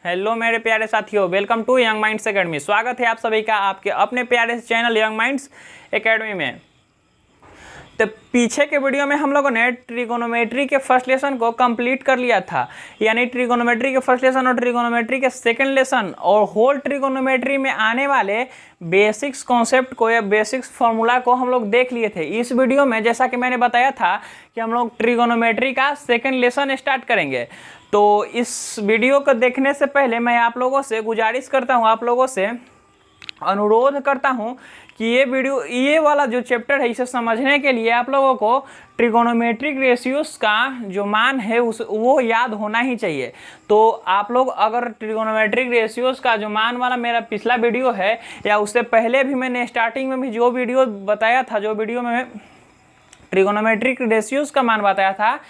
Hello मेरे प्यारे साथियों, welcome to Young Minds Academy. स्वागत है आप सभी का आपके अपने प्यारे से चैनल यंग माइंड्स एकेडमी में। तो पीछे के वीडियो में हम लोगों ने ट्रिगोनोमेट्री के फर्स्ट लेसन को कंप्लीट कर लिया था, यानी ट्रिगोनोमेट्री के फर्स्ट लेसन और ट्रिगोनोमेट्री के सेकंड लेसन और होल ट्रिगोनोमेट्री में आने वाले बेसिक्स कॉन्सेप्ट को या बेसिक्स फार्मूला को हम लोग देख लिए थे। इस वीडियो में जैसा कि मैंने बताया था कि हम लोग ट्रिगोनोमेट्री का सेकंड लेसन स्टार्ट करेंगे। तो इस वीडियो को देखने से पहले मैं आप लोगों से गुजारिश करता हूँ, आप लोगों से अनुरोध करता हूँ कि ये वाला जो चैप्टर है इसे समझने के लिए आप लोगों को ट्रिगोनोमेट्रिक रेशियोज का जो मान है वो याद होना ही चाहिए। तो आप लोग अगर ट्रिगोनोमेट्रिक रेशियोज का जो मान वाला मेरा पिछला वीडियो है या उससे पहले भी मैंने स्टार्टिंग में भी जो वीडियो बताया था, जो वीडियो में ट्रिगोनोमेट्रिक रेशियोज का मान बताया था,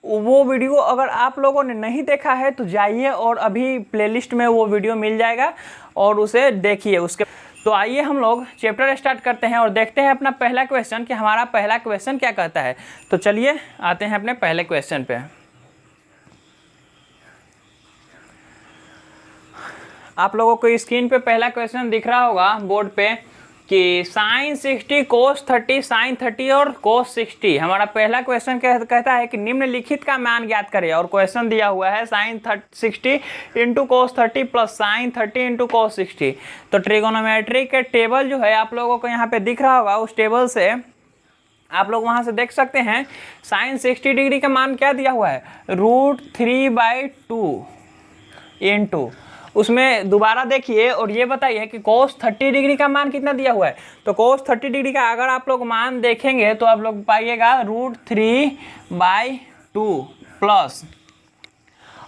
वो वीडियो अगर आप लोगों ने नहीं देखा है तो जाइए और अभी प्लेलिस्ट में वो वीडियो मिल जाएगा और उसे देखिए। उसके तो आइए हम लोग चैप्टर स्टार्ट करते हैं और देखते हैं अपना पहला क्वेश्चन कि हमारा पहला क्वेश्चन क्या कहता है। तो चलिए आते हैं अपने पहले क्वेश्चन पे। आप लोगों को स्क्रीन पे पहला क्वेश्चन दिख रहा होगा बोर्ड पे कि साइन 60 कोस 30 साइन 30 और कोस 60। हमारा पहला क्वेश्चन कहता है कि निम्नलिखित का मान ज्ञात करें और क्वेश्चन दिया हुआ है sine 60 into cos 30 plus sine 30 into cos 60। तो ट्रिगोनोमेट्री के टेबल जो है आप लोगों को यहाँ पे दिख रहा होगा, उस टेबल से आप लोग वहाँ से देख सकते हैं साइन 60 डिग्री का मान क्या दिया हुआ है, √3/2 इंटू उसमें दोबारा देखिए और ये बताइए कि कोस 30 डिग्री का मान कितना दिया हुआ है। तो कोस 30 डिग्री का अगर आप लोग मान देखेंगे तो आप लोग पाइएगा √3/2 प्लस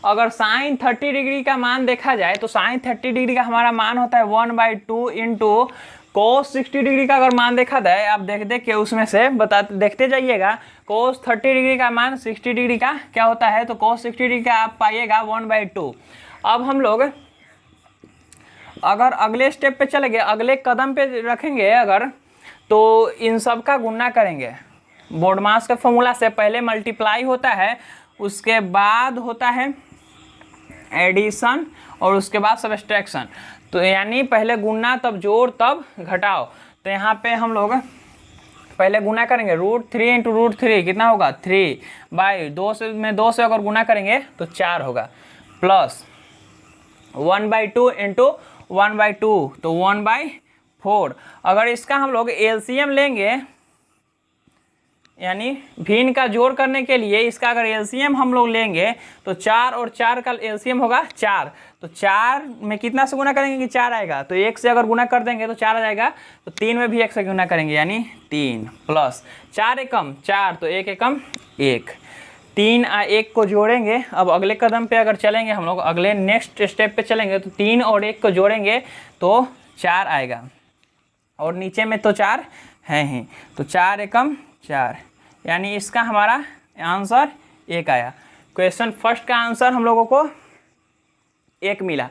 अगर साइन 30 डिग्री का मान देखा जाए तो साइन 30 डिग्री का हमारा मान होता है 1/2 इंटू कोस 60 डिग्री का अगर मान देखा जाए, आप देख के उसमें से देखते जाइएगा कोस 30 डिग्री का मान 60 डिग्री का क्या होता है। तो कोस 60 डिग्री का आप पाइएगा 1/2। अब हम लोग अगर अगले स्टेप पे चलेंगे, अगले कदम पे रखेंगे अगर, तो इन सब का गुणा करेंगे। बोर्ड मास के फॉर्मूला से पहले मल्टीप्लाई होता है, उसके बाद होता है एडिशन और उसके बाद सब्सट्रैक्शन। तो यानी पहले गुणा तब जोड़ तब घटाओ। तो यहाँ पे हम लोग पहले गुणा करेंगे √3 इंटू √3 कितना होगा 3/2 से में 2 से अगर गुणा करेंगे तो 4 होगा, प्लस 1/2 इंटू 1/2 तो 1/4। अगर इसका हम लोग एलसीएम लेंगे, यानी भिन्न का जोड़ करने के लिए इसका अगर एलसीएम हम लोग लेंगे तो 4 और 4 का एलसीएम होगा 4। तो 4 में कितना से गुना करेंगे कि 4 आएगा, तो 1 से अगर गुना कर देंगे तो 4 आ जाएगा। तो 3 में भी 1 से गुना करेंगे यानी 3 प्लस 4 एकम 4 तो 1 एकम 1, 3 और 1 को जोड़ेंगे। अब अगले कदम पे अगर चलेंगे हम लोग, अगले नेक्स्ट स्टेप पे चलेंगे तो 3 और 1 को जोड़ेंगे तो 4 आएगा और नीचे में तो 4 है ही, तो 4 एकम 4 यानी इसका हमारा आंसर 1 आया। क्वेश्चन फर्स्ट का आंसर हम लोगों को 1 मिला।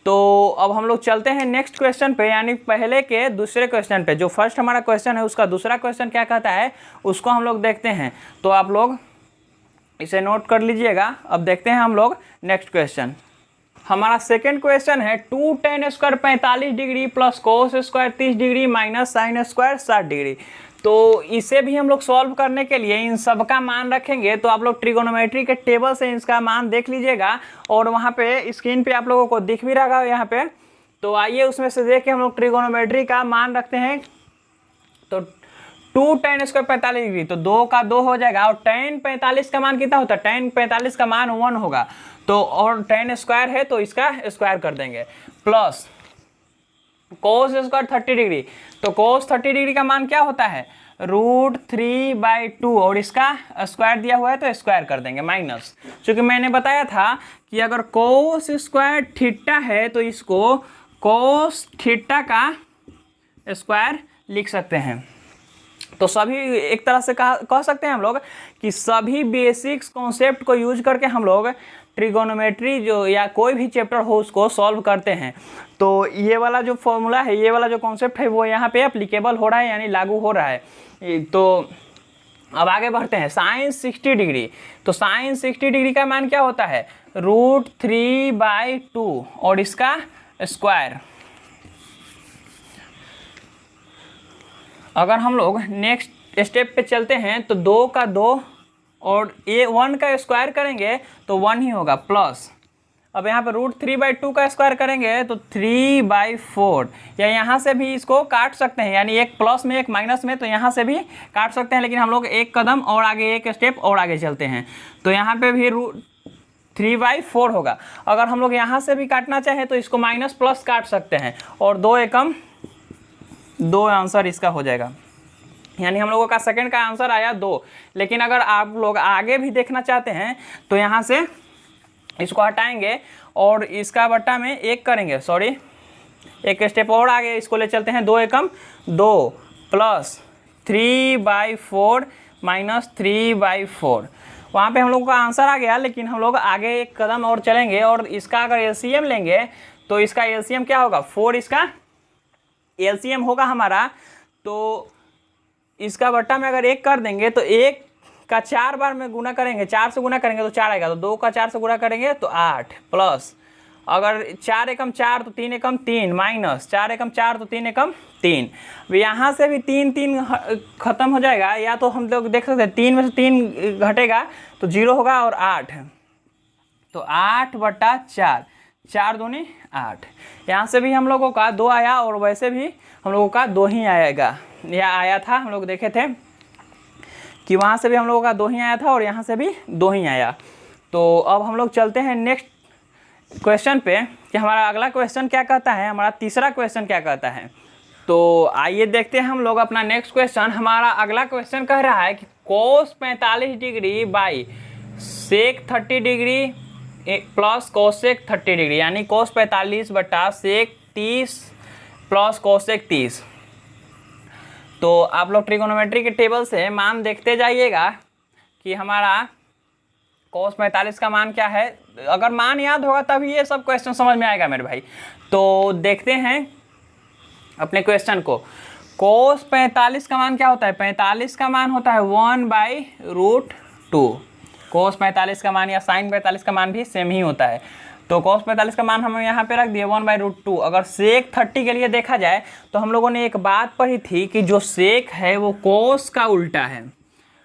तो अब हम लोग चलते हैं नेक्स्ट क्वेश्चन पे, यानी पहले के दूसरे क्वेश्चन पे। जो फर्स्ट हमारा क्वेश्चन है उसका दूसरा क्वेश्चन क्या कहता है उसको हम लोग देखते हैं। तो आप लोग इसे नोट कर लीजिएगा। अब देखते हैं हम लोग नेक्स्ट क्वेश्चन। हमारा सेकंड क्वेश्चन है 2 tan square 45 degree plus cos square 30 degree minus sine square 60 degree. तो इसे भी हम लोग सॉल्व करने के लिए इन सब का मान रखेंगे। तो आप लोग ट्रिगोनोमेट्री के टेबल से इसका मान देख लीजिएगा और वहाँ पे स्क्रीन पे आप लोगों को दिख भी रहा है यहाँ पे। तो आइए उसमें से देख के हम लोग ट्रिगोनोमेट्री का मान रखते हैं। तो 2 tan स्क्वायर 45 डिग्री तो 2 का 2 हो जाएगा और tan 45 का मान कितना होता है, tan 45 का मान 1 होगा। तो और tan स्क्वायर है तो इसका स्क्वायर कर देंगे, प्लस कोस स्क्वायर 30 डिग्री। तो कोस 30 डिग्री का मान क्या होता है √3/2 और इसका स्क्वायर दिया हुआ है तो स्क्वायर कर देंगे, माइनस क्योंकि मैंने बताया था कि अगर कोस स्क्वायर थीटा है तो इसको कोस थीटा का स्क्वायर लिख सकते हैं। तो सभी एक तरह से कह सकते हैं हम लोग कि सभी बेसिक्स कॉन्सेप्ट को यूज करके हम लोग ट्रिगोनोमेट्री जो या कोई भी चैप्टर हो उसको सॉल्व करते हैं। तो ये वाला जो फॉर्मूला है, ये वाला जो कॉन्सेप्ट है वो यहाँ पे एप्लीकेबल हो रहा है, यानी लागू हो रहा है। तो अब आगे बढ़ते हैं, साइन 60 डिग्री। तो साइन 60 डिग्री का मान क्या होता है, √3/2 और इसका स्क्वायर। अगर हम लोग नेक्स्ट स्टेप पे चलते हैं तो 2 का 2 और ये 1 का स्क्वायर करेंगे तो 1 ही होगा प्लस। अब यहाँ पे √3/2 का स्क्वायर करेंगे तो 3/4, या यहाँ से भी इसको काट सकते हैं, यानी एक प्लस में एक माइनस में, तो यहाँ से भी काट सकते हैं, लेकिन हम लोग एक कदम और आगे, एक स्टेप और आगे चलते हैं। तो यहाँ पे भी 3/4 होगा। अगर हम लोग यहाँ से भी काटना चाहें तो इसको माइनस प्लस काट सकते हैं, और 2 एकम 2 आंसर इसका हो जाएगा। यानी हम लोगों का सेकंड का आंसर आया 2। लेकिन अगर आप लोग आगे भी देखना चाहते हैं तो यहाँ से इसको हटाएंगे और इसका बट्टा में 1 करेंगे, सॉरी एक स्टेप और आगे इसको ले चलते हैं। 2 एकम 2 प्लस 3/4 माइनस 3/4, वहाँ पे हम लोगों का आंसर आ गया। लेकिन हम लोग आगे एक कदम और चलेंगे और इसका अगर एलसीएम लेंगे तो इसका एलसीएम क्या होगा, 4 इसका एलसीएम होगा हमारा। तो इसका बट्टा में अगर 1 कर देंगे तो 1 का 4 बार में गुना करेंगे, 4 से गुना करेंगे तो 4 आएगा। तो 2 का 4 से गुना करेंगे तो 8 प्लस, अगर 4 एकम 4 तो 3 एकम 3 माइनस 4 एकम 4 तो 3 एकम 3। यहाँ से भी 3 खत्म हो जाएगा, या तो हम लोग देख सकते हैं 3 में से 3 घटेगा तो 0 होगा, और 8 तो 8/4, 4 दूनी 8। यहाँ से भी हम लोगों का 2 आया, और वैसे भी हम लोगों का 2 ही आएगा, या आया था। हम लोग देखे थे कि वहाँ से भी हम लोगों का 2 ही आया था और यहाँ से भी 2 ही आया। तो अब हम लोग चलते हैं नेक्स्ट क्वेश्चन पे कि हमारा अगला क्वेश्चन क्या कहता है, हमारा तीसरा क्वेश्चन क्या कहता है। तो आइए देखते हैं हम लोग अपना नेक्स्ट क्वेश्चन। हमारा अगला क्वेश्चन कह रहा है कि cos 45 degree by sec 30 degree plus cosec 30 degree, यानी cos 45 बटा sec 30 प्लस cosec 30। तो आप लोग ट्रिगोनोमेट्री के टेबल से मान देखते जाइएगा कि हमारा cos 45 का मान क्या है। अगर मान याद होगा तभी ये सब क्वेश्चन समझ में आएगा मेरे भाई। तो देखते हैं अपने क्वेश्चन को। cos 45 का मान क्या होता है, 45 का मान होता है 1/√2। cos 45 का मान या sin 45 का मान भी सेम ही होता है। तो cos 45 का मान हम यहाँ पे रख दिए 1/√2। अगर sec 30 के लिए देखा जाए तो हम लोगों ने एक बात पढ़ी थी कि जो sec है वो cos का उल्टा है,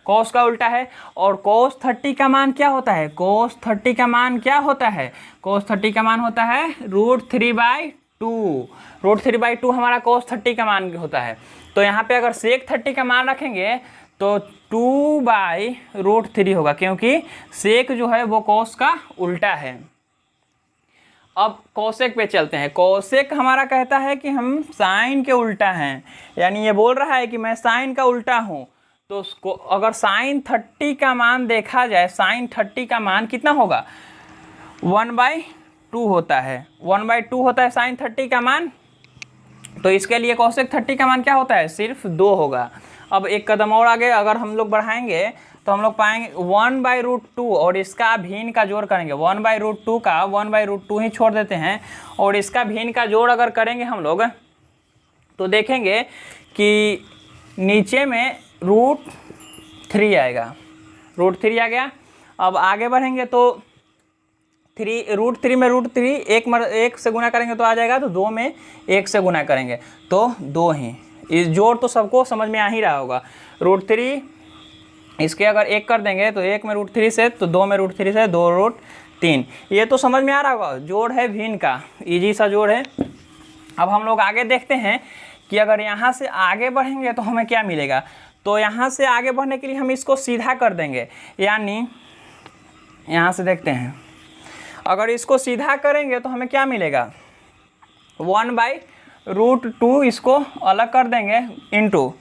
cos का उल्टा है। और cos 30 का मान क्या होता है, cos 30 का मान क्या होता है, cos 30 का मान होता है √3/2। √3/2 हमारा cos 30 का मान होता है। तो यहाँ पे अगर sec 30 का मान रखेंगे तो 2/√3 होगा, क्योंकि sec जो है वो cos का उल्टा है। अब कोसेक पे चलते हैं। कोसेक हमारा कहता है कि हम साइन के उल्टा हैं, यानी ये बोल रहा है कि मैं साइन का उल्टा हूँ। तो उसको अगर साइन 30 का मान देखा जाए, साइन 30 का मान कितना होगा, 1/2 होता है, 1/2 होता है साइन 30 का मान। तो इसके लिए कोसेक 30 का मान क्या होता है, सिर्फ 2 होगा। अब एक कदम और आगे अगर हम लोग बढ़ाएंगे तो हम लोग पाएंगे 1/√2 और इसका भिन्न का जोड़ करेंगे। 1/√2 का 1/√2 ही छोड़ देते हैं, और इसका भिन्न का जोड़ अगर करेंगे हम लोग तो देखेंगे कि नीचे में √3 आएगा, √3 आ गया। अब आगे बढ़ेंगे तो √3 में √3 1 से गुना करेंगे तो आ जाएगा, तो 2 में 1 से गुना करेंगे तो 2 ही। इस जोड़ तो सबको समझ में आ ही रहा होगा। √3 इसके अगर 1 कर देंगे तो 1 में √3 से, तो 2 में √3 से 2√3। ये तो समझ में आ रहा होगा, जोड़ है भिन्न का, इजी सा जोड़ है। अब हम लोग आगे देखते हैं कि अगर यहाँ से आगे बढ़ेंगे तो हमें क्या मिलेगा। तो यहाँ से आगे बढ़ने के लिए हम इसको सीधा कर देंगे, यानी यहाँ से देखते हैं, अगर इसको सीधा करेंगे तो हमें क्या मिलेगा, 1/√2 इसको अलग कर देंगे इंटू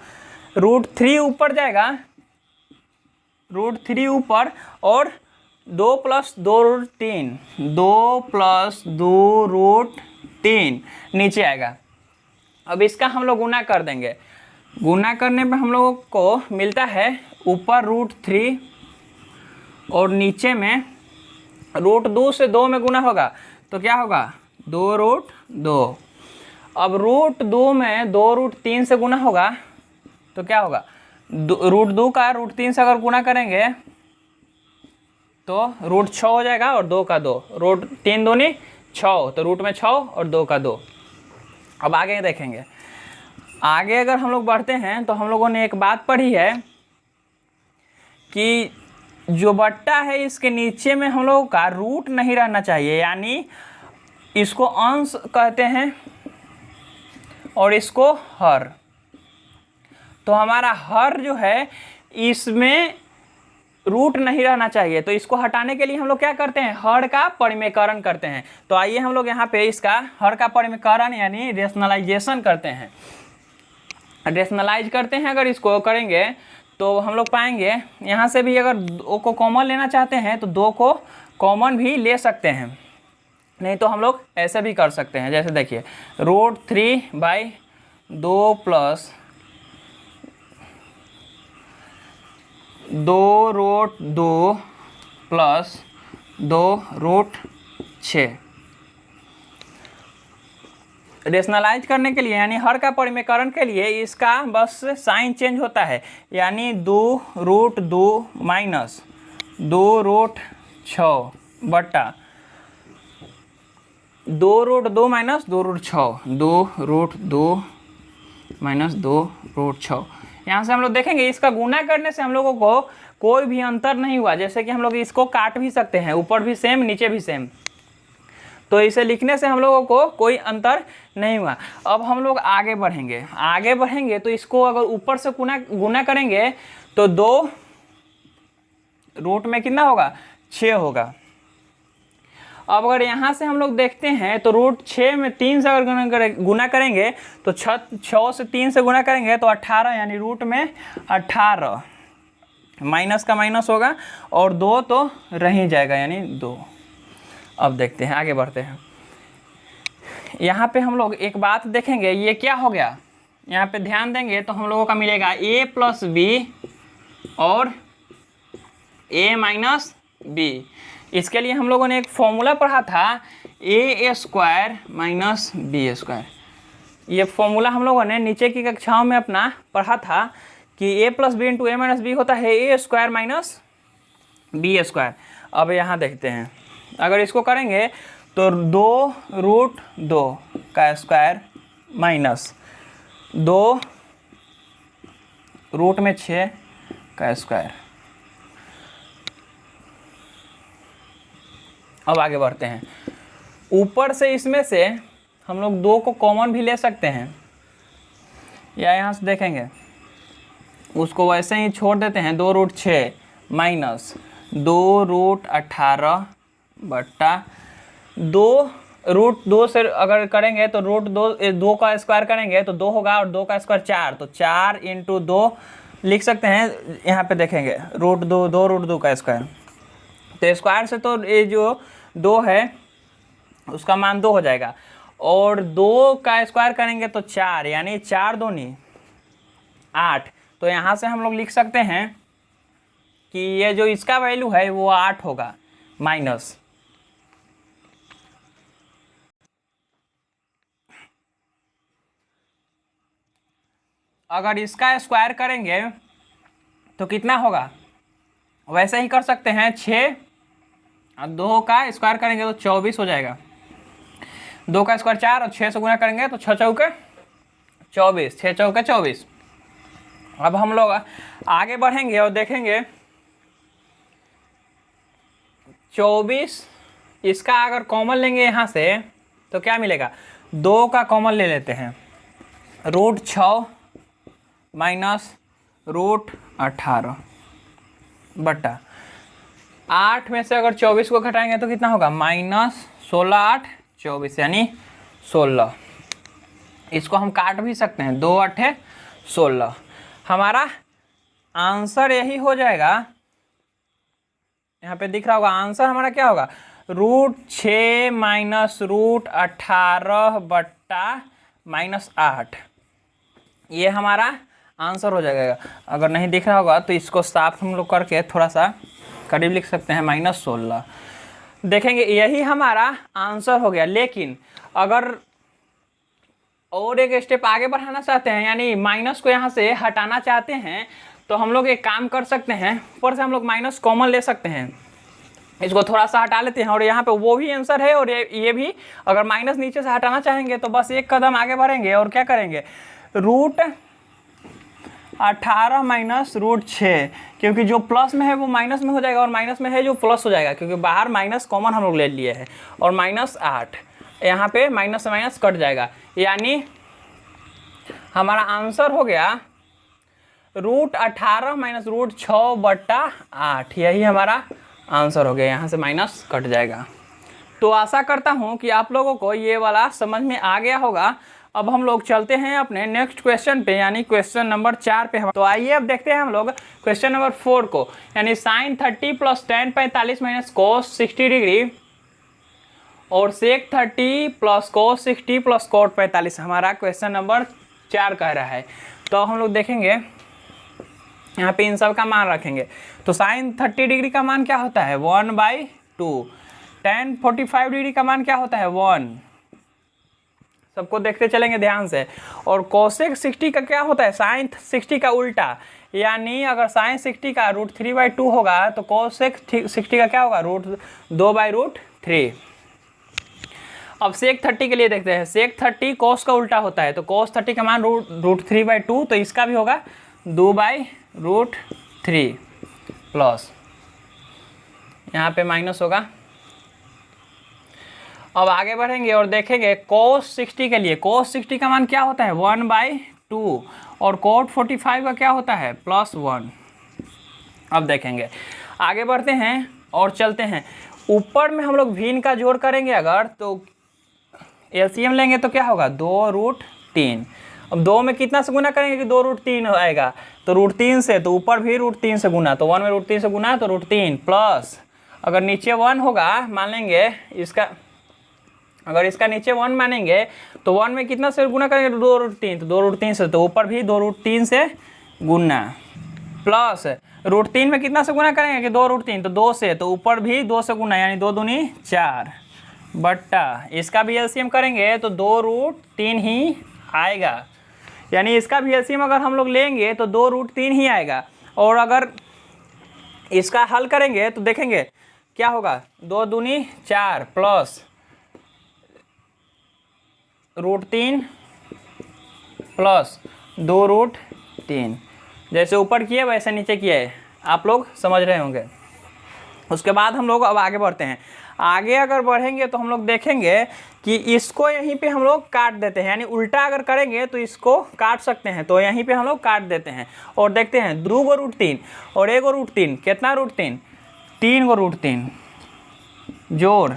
√3 ऊपर जाएगा, √3 ऊपर, और 2 + 2√3, 2 + 2√3 नीचे आएगा। अब इसका हम लोग गुना कर देंगे। गुना करने पे हम लोगों को मिलता है ऊपर √3 और नीचे में √2 से 2 में गुना होगा तो क्या होगा, 2√2। अब √2 में 2√3 से गुना होगा तो क्या होगा, रूट 2 का रूट 3 से अगर गुना करेंगे तो रूट 6 हो जाएगा और 2 का 2, रूट 3 दूनी 6, तो रूट में 6 और 2 का 2। अब आगे देखेंगे, आगे अगर हम लोग बढ़ते हैं तो हम लोगों ने एक बात पढ़ी है कि जो बट्टा है इसके नीचे में हम लोगों का रूट नहीं रहना चाहिए, यानी इसको अंश कहते हैं और इसको हर। तो हमारा हर जो है इसमें रूट नहीं रहना चाहिए, तो इसको हटाने के लिए हम लोग क्या करते हैं, हर का परिमेयकरण करते हैं। तो आइए हम लोग यहाँ पे इसका हर का परिमेयकरण यानी रेशनलाइजेशन करते हैं। रेशनलाइज करते हैं, अगर इसको करेंगे तो हम लोग पाएंगे यहाँ से भी अगर 2 को कॉमन लेना चाहते हैं तो 2 को कॉमन भी ले सकते हैं, नहीं तो हम लोग ऐसे भी कर सकते हैं। जैसे देखिए √3/2 प्लस 2√2 प्लस 2√6। रेशनलाइज करने के लिए यानी हर का परिमेयकरण के लिए इसका बस साइन चेंज होता है, यानी 2√2 माइनस 2√6 बटा 2√2 माइनस 2√6, 2√2 माइनस 2√6। यहाँ से हम लोग देखेंगे इसका गुना करने से हम लोगों को कोई भी अंतर नहीं हुआ, जैसे कि हम लोग इसको काट भी सकते हैं, ऊपर भी सेम नीचे भी सेम, तो इसे लिखने से हम लोगों को कोई अंतर नहीं हुआ। अब हम लोग आगे बढ़ेंगे तो इसको अगर ऊपर से गुना करेंगे तो 2 रूट में कितना होगा, 6 होगा। अब अगर यहाँ से हम लोग देखते हैं तो √6 में 3 से अगर गुना करेंगे तो 6 से 3 से गुना करेंगे तो 18, यानी रूट में 18, माइनस का माइनस होगा और 2 तो रह ही जाएगा यानी 2। अब देखते हैं, आगे बढ़ते हैं। यहाँ पे हम लोग एक बात देखेंगे, ये क्या हो गया, यहाँ पे ध्यान देंगे तो हम लोगों का मिलेगा a + b और a - b। इसके लिए हम लोगों ने एक फॉर्मूला पढ़ा था a² - b²। ये फॉर्मूला हम लोगों ने नीचे की कक्षाओं में अपना पढ़ा था कि a + b × a - b होता है a² - b²। अब यहाँ देखते हैं, अगर इसको करेंगे तो 2√2 का स्क्वायर माइनस 2 रूट में 6 का स्क्वायर। अब आगे बढ़ते हैं, ऊपर से इसमें से हम लोग 2 को कॉमन भी ले सकते हैं, या यहाँ से देखेंगे उसको वैसे ही छोड़ देते हैं, 2√6 माइनस 2√18 बट्टा 2√2 से अगर करेंगे तो √2 का स्क्वायर करेंगे तो 2 होगा और 2 का स्क्वायर 4, तो 4 × 2 लिख सकते हैं। यहाँ पे देखेंगे √2 का स्क्वायर, तो स्क्वायर से तो ये जो 2 है उसका मान 2 हो जाएगा, और 2 का स्क्वायर करेंगे तो 4, यानी 4 दूनी 8। तो यहाँ से हम लोग लिख सकते हैं कि ये जो इसका वैल्यू है वो 8 होगा माइनस। अगर इसका स्क्वायर करेंगे तो कितना होगा, वैसे ही कर सकते हैं, 6 और 2 का स्क्वायर करेंगे तो 24 हो जाएगा। 2 का स्क्वायर 4 और 6 से गुना करेंगे तो 6 चौके 24, 6 चौके 24। अब हम लोग आगे बढ़ेंगे और देखेंगे 24, इसका अगर कॉमन लेंगे यहाँ से तो क्या मिलेगा, 2 का कॉमन ले लेते हैं, √6 माइनस √18 बट्टा 8 में से अगर 24 को घटाएंगे तो कितना होगा, -16 8 24 यानी 16। इसको हम काट भी सकते हैं, 2 8 16। हमारा आंसर यही हो जाएगा, यहाँ पे दिख रहा होगा आंसर हमारा क्या होगा, √6 माइनस √18 बट्टा -8। ये हमारा आंसर हो जाएगा। अगर नहीं दिख रहा होगा तो इसको साफ हम लोग करके थोड़ा सा करीब लिख सकते हैं, -16। देखेंगे यही हमारा आंसर हो गया। लेकिन अगर और एक स्टेप आगे बढ़ाना चाहते हैं, यानी माइनस को यहाँ से हटाना चाहते हैं, तो हम लोग एक काम कर सकते हैं, ऊपर से हम लोग माइनस कॉमन ले सकते हैं, इसको थोड़ा सा हटा लेते हैं और यहाँ पे वो भी आंसर है और ये भी। अगर माइनस नीचे से हटाना चाहेंगे तो बस एक कदम आगे बढ़ेंगे और क्या करेंगे, √18 माइनस √6, क्योंकि जो प्लस में है वो माइनस में हो जाएगा और माइनस में है जो प्लस हो जाएगा, क्योंकि बाहर माइनस कॉमन हम लोग ले लिए हैं। और -8 यहाँ पे माइनस से माइनस कट जाएगा, यानी हमारा आंसर हो गया √18 माइनस √6/8। यही हमारा आंसर हो गया, यहाँ से माइनस कट जाएगा। तो आशा करता हूँ कि आप लोगों को ये वाला समझ में आ गया होगा। अब हम लोग चलते हैं अपने नेक्स्ट क्वेश्चन पे, यानी क्वेश्चन नंबर 4 पे। तो आइए अब देखते हैं हम लोग क्वेश्चन नंबर 4 को, यानी sin 30 + tan 45 minus cos 60 degree और sec 30 + cos 60 + cot 45 हमारा क्वेश्चन नंबर 4 कह रहा है। तो हम लोग देखेंगे यहाँ पे इन सब का मान रखेंगे। तो sin 30 डिग्री का मान क्या होता है, 1/2। tan 45 डिग्री का मान क्या होता है, 1। सबको देखते चलेंगे ध्यान से। और cosec 60 का क्या होता है, sin 60 का उल्टा, यानी अगर sin 60 का √3/2 होगा तो cosec 60 का क्या होगा, √2/√3। अब sec 30 के लिए देखते हैं। sec 30 cos का उल्टा होता है, तो cos 30 का मान √3/2, तो इसका भी होगा 2/√3 प्लस यहाँ पे माइनस होगा। अब आगे बढ़ेंगे और देखेंगे cos 60 के लिए। cos 60 का मान क्या होता है, 1/2 और cot 45 का क्या होता है, +1। अब देखेंगे, आगे बढ़ते हैं और चलते हैं। ऊपर में हम लोग भिन्न का जोड़ करेंगे अगर, तो एलसीएम लेंगे तो क्या होगा, 2√3। अब 2 में कितना से गुना करेंगे कि 2√3 आएगा, तो √3 से, तो ऊपर भी √3 से गुना, तो 1 में √3 से गुना तो √3 प्लस, अगर नीचे 1 होगा मान लेंगे इसका, अगर इसका नीचे 1 मानेंगे तो 1 में कितना से गुना करेंगे, 2√3, तो 2√3 से, तो ऊपर भी 2√3 से गुना प्लस √3 में कितना से गुना करेंगे कि 2√3, तो 2 से, तो ऊपर भी 2 से गुना, यानी 2 दूनी 4 बट्टा, इसका भी एलसीएम करेंगे तो 2√3 ही आएगा, यानी इसका भी एलसीएम अगर हम लोग लेंगे तो 2√3 ही आएगा। और अगर इसका हल करेंगे तो देखेंगे क्या होगा, 2 दूनी 4 प्लस √3 प्लस 2√3, जैसे ऊपर किए वैसे नीचे किए, आप लोग समझ रहे होंगे। उसके बाद हम लोग अब आगे बढ़ते हैं। आगे अगर बढ़ेंगे तो हम लोग देखेंगे कि इसको यहीं पे हम लोग काट देते हैं, यानी उल्टा अगर करेंगे तो इसको काट सकते हैं, तो यहीं पे हम लोग काट देते हैं और देखते हैं 2 गो √3 और 1 गो √3, कितना √3, 3 गो √3 जोड़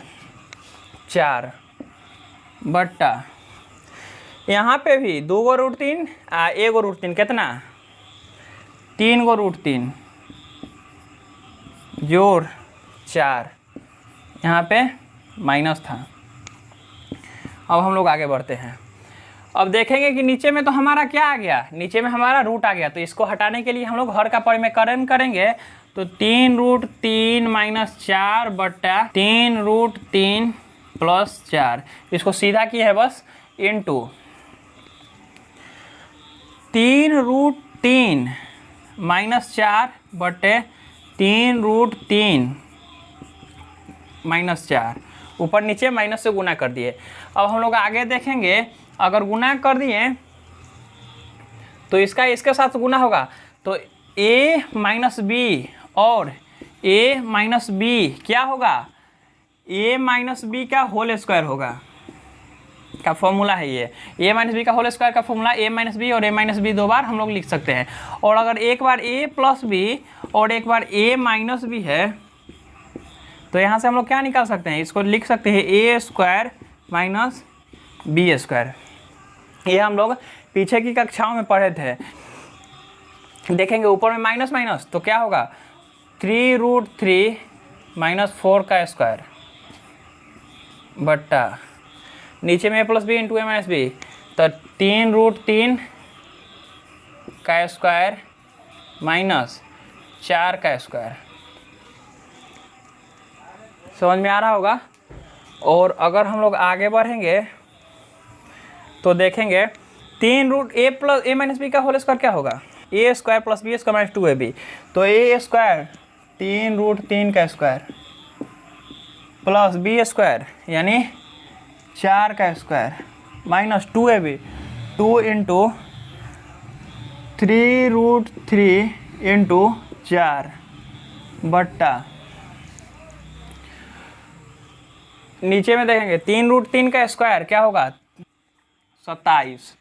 4 बट्टा, यहाँ पे भी 2 गो √3 1 गो √3 कितना, 3 गो √3 जोड़ 4, यहाँ पे माइनस था। अब हम लोग आगे बढ़ते हैं। अब देखेंगे कि नीचे में तो हमारा क्या आ गया, नीचे में हमारा रूट आ गया, तो इसको हटाने के लिए हम लोग हर का परिमेयकरण करेंगे, तो 3√3 - 4 बट्टा 3√3 + 4, इसको सीधा किया है बस इनटू 3√3 - 4 बटे 3√3 - 4, ऊपर नीचे माइनस से गुना कर दिए। अब हम लोग आगे देखेंगे, अगर गुना कर दिए तो इसका इसके साथ गुना होगा, तो a - b और a - b क्या होगा, a - b का होल स्क्वायर होगा, का फॉर्मूला है ये। a - b का होल स्क्वायर का फॉर्मूला a - b और a - b 2 बार हम लोग लिख सकते हैं। और अगर एक बार a + b और एक बार a - b है तो यहाँ से हम लोग क्या निकाल सकते हैं, इसको लिख सकते हैं a² - b²। ये हम लोग पीछे की कक्षाओं में पढ़े थे। देखेंगे ऊपर में माइनस माइनस तो क्या होगा, 3√3 - 4 का स्क्वायर बट्टा नीचे में a + b × a - b, तो 3√3 का स्क्वायर माइनस 4 का स्क्वायर। समझ में आ रहा होगा। और अगर हम लोग आगे बढ़ेंगे तो देखेंगे 3√a + a - b का होल स्क्वायर क्या होगा, A square plus B square minus 2ab, तो ए स्क्वायर 3√3 का स्क्वायर प्लस बी स्क्वायर यानी 4 का square minus 2ab, 2 into 3√3 into 4 बट्टा नीचे में देखेंगे 3√3 का स्क्वायर क्या होगा 27।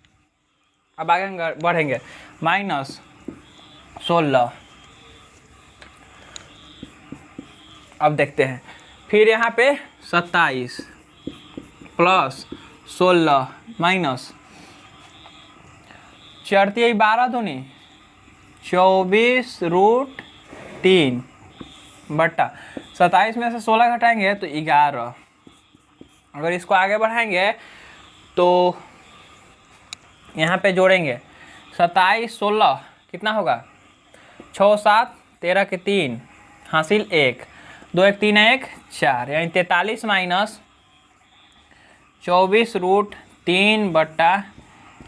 अब आगे बढ़ेंगे माइनस 16। अब देखते हैं फिर यहाँ पे 27 प्लस 16 माइनस 4×3 दूनी 24√3 बट्टा 27 में से 16 घटाएंगे तो 11। अगर इसको आगे बढ़ाएंगे तो यहाँ पे जोड़ेंगे 27 16 कितना होगा 6 7 13 के 3 हासिल 1 2 1 3 1 4 यानी 43 माइनस 24√3 बट्टा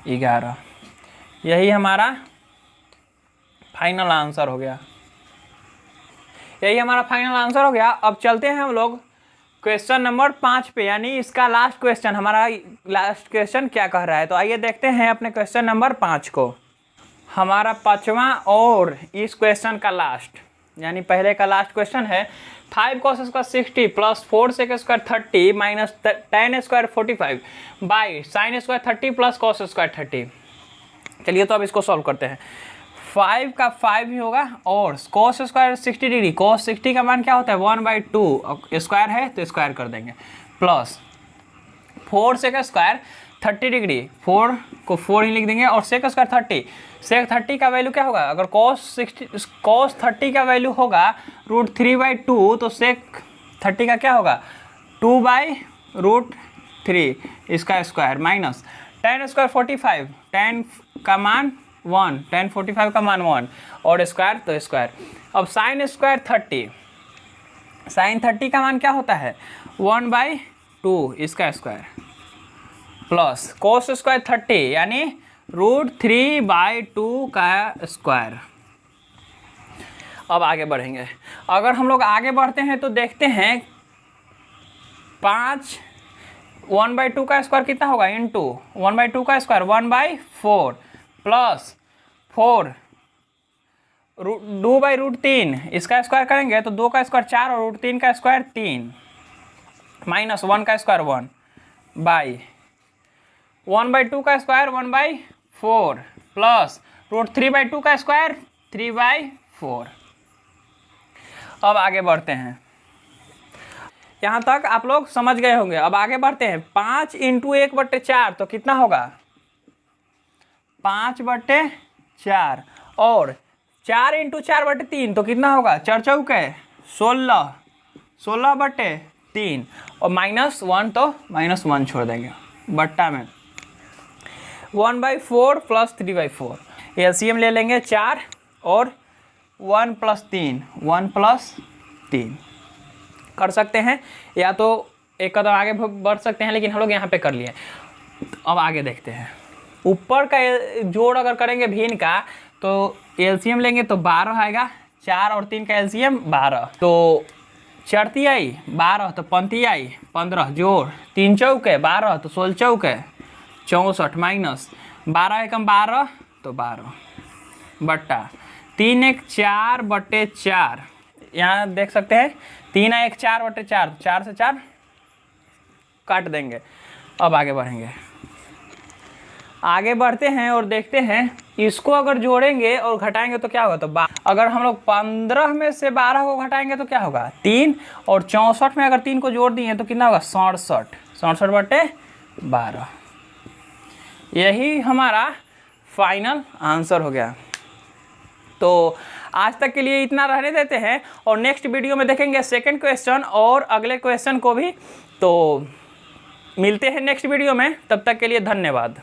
11। यही हमारा फाइनल आंसर हो गया। अब चलते हैं हम लोग क्वेश्चन नंबर 5 पे, यानी इसका लास्ट क्वेश्चन। हमारा लास्ट क्वेश्चन क्या कह रहा है, तो आइए देखते हैं अपने क्वेश्चन नंबर 5 को। हमारा 5वां और इस क्वेश्चन का लास्ट, यानी पहले का लास्ट क्वेश्चन है 5 cos square 60 plus 4 sec square 30 minus tan square 45 by sin square 30 plus cos square 30। चलिए तो अब इसको सॉल्व करते हैं। 5 का 5 ही होगा और cos स्क्वायर 60 डिग्री, cos 60 का मान क्या होता है 1/2, स्क्वायर है तो स्क्वायर कर देंगे, प्लस 4 sec स्क्वायर 30 डिग्री, 4 को 4 ही लिख देंगे और sec स्क्वायर 30, sec 30 का वैल्यू क्या होगा, अगर cos 30 का वैल्यू होगा √3/2 तो sec 30 का क्या होगा 2/√3 इसका square minus tan square 45, tan का मान 1, tan 45 का मान 1 और स्क्वायर तो स्क्वायर। अब sin स्क्वायर 30, sin 30 का मान क्या होता है 1/2 इसका स्क्वायर प्लस cos स्क्वायर 30 यानी √3/2 का स्क्वायर। अब आगे बढ़ेंगे। अगर हम लोग आगे बढ़ते हैं तो देखते हैं 5 1/2 का स्क्वायर कितना होगा इंटू 1/2 का स्क्वायर 1/4 प्लस 4 2/√3 इसका स्क्वायर करेंगे तो 2 का स्क्वायर 4 और √3 का स्क्वायर 3 माइनस 1 का स्क्वायर 1 बाई 1/2 का स्क्वायर 1/4 प्लस √3/2 का स्क्वायर 3/4। अब आगे बढ़ते हैं, यहाँ तक आप लोग समझ गए होंगे। अब आगे बढ़ते हैं 5 × 1/4 तो कितना होगा 5/4 और 4 × 4/3 तो कितना होगा 4 चौके 16, 16/3 और -1 तो -1 छोड़ देंगे बट्टा में 1/4 प्लस 3/4। एलसीएम ले लेंगे 4 और 1 + 3 1 + 3 कर सकते हैं, या तो एक कदम आगे बढ़ सकते हैं, लेकिन हम लोग यहाँ पे कर लिए। अब आगे देखते हैं ऊपर का जोड़ अगर करेंगे भिन्न का तो एलसीएम लेंगे तो 12 आएगा, 4 और 3 का एलसीएम 12, तो चरती आई 12 तो पंती आई 15 जोड़ 3 चौके 12 तो 16 चौके 64 माइनस 12 एकम 12 तो 12 बट्टा 3 1 4/4। यहाँ देख सकते हैं 3 1 4/4, 4 से 4 काट देंगे। अब आगे बढ़ेंगे, आगे बढ़ते हैं और देखते हैं इसको अगर जोड़ेंगे और घटाएंगे तो क्या होगा, तो अगर हम लोग 15 में से 12 को घटाएंगे तो क्या होगा 3 और 64 में अगर 3 को जोड़ दिए तो कितना होगा 67, 67/12। यही हमारा फाइनल आंसर हो गया। तो आज तक के लिए इतना रहने देते हैं और नेक्स्ट वीडियो में देखेंगे सेकंड क्वेश्चन और अगले क्वेश्चन को भी। तो मिलते हैं नेक्स्ट वीडियो में, तब तक के लिए धन्यवाद।